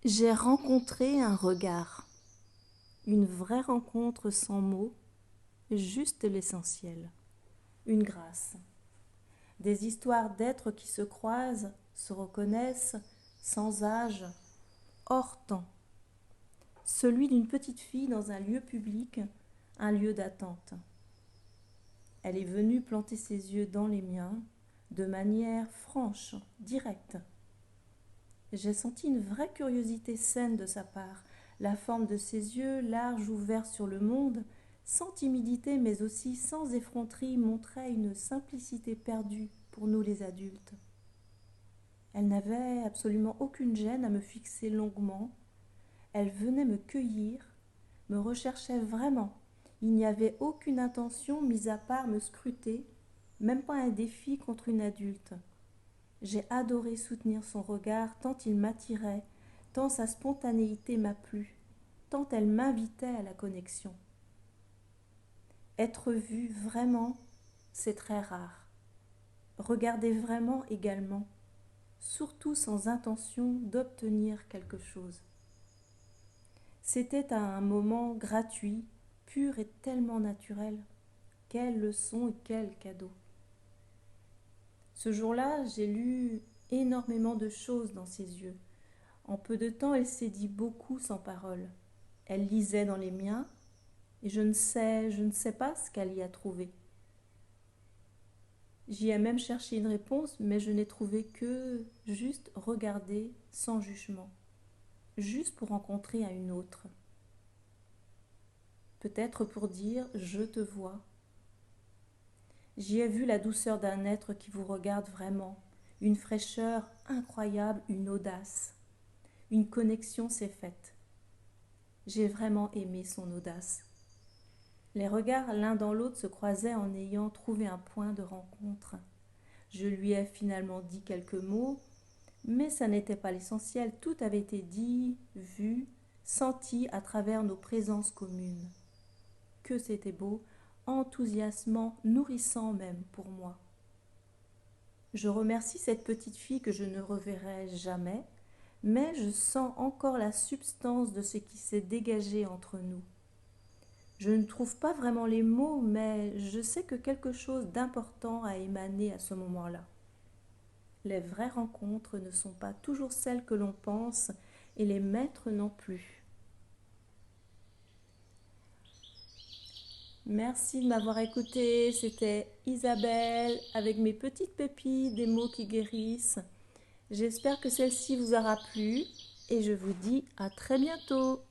J'ai rencontré un regard, une vraie rencontre sans mots, juste l'essentiel, une grâce. Des histoires d'êtres qui se croisent, se reconnaissent, sans âge, hors temps. Celui d'une petite fille dans un lieu public, un lieu d'attente. Elle est venue planter ses yeux dans les miens, de manière franche, directe. J'ai senti une vraie curiosité saine de sa part, la forme de ses yeux, larges ouverts sur le monde, sans timidité mais aussi sans effronterie, montrait une simplicité perdue pour nous les adultes. Elle n'avait absolument aucune gêne à me fixer longuement. Elle venait me cueillir, me recherchait vraiment. Il n'y avait aucune intention mis à part me scruter, même pas un défi contre une adulte. J'ai adoré soutenir son regard tant il m'attirait, tant sa spontanéité m'a plu, tant elle m'invitait à la connexion. Être vu vraiment, c'est très rare. Regarder vraiment également, surtout sans intention d'obtenir quelque chose. C'était un moment gratuit, pur et tellement naturel. Quelle leçon et quel cadeau. Ce jour-là, j'ai lu énormément de choses dans ses yeux. En peu de temps, elle s'est dit beaucoup sans parole. Elle lisait dans les miens, et je ne sais pas ce qu'elle y a trouvé. J'y ai même cherché une réponse, mais je n'ai trouvé que juste regarder sans jugement, juste pour rencontrer à une autre. Peut-être pour dire « je te vois ». J'y ai vu la douceur d'un être qui vous regarde vraiment, une fraîcheur incroyable, une audace. Une connexion s'est faite. J'ai vraiment aimé son audace. Les regards l'un dans l'autre se croisaient en ayant trouvé un point de rencontre. Je lui ai finalement dit quelques mots, mais ça n'était pas l'essentiel. Tout avait été dit, vu, senti à travers nos présences communes. Que c'était beau, enthousiasmant, nourrissant même pour moi. Je remercie cette petite fille que je ne reverrai jamais, mais je sens encore la substance de ce qui s'est dégagé entre nous. Je ne trouve pas vraiment les mots, mais je sais que quelque chose d'important a émané à ce moment-là. Les vraies rencontres ne sont pas toujours celles que l'on pense, et les maîtres non plus. Merci de m'avoir écouté, c'était Isabelle avec mes petites pépites, des mots qui guérissent. J'espère que celle-ci vous aura plu et je vous dis à très bientôt.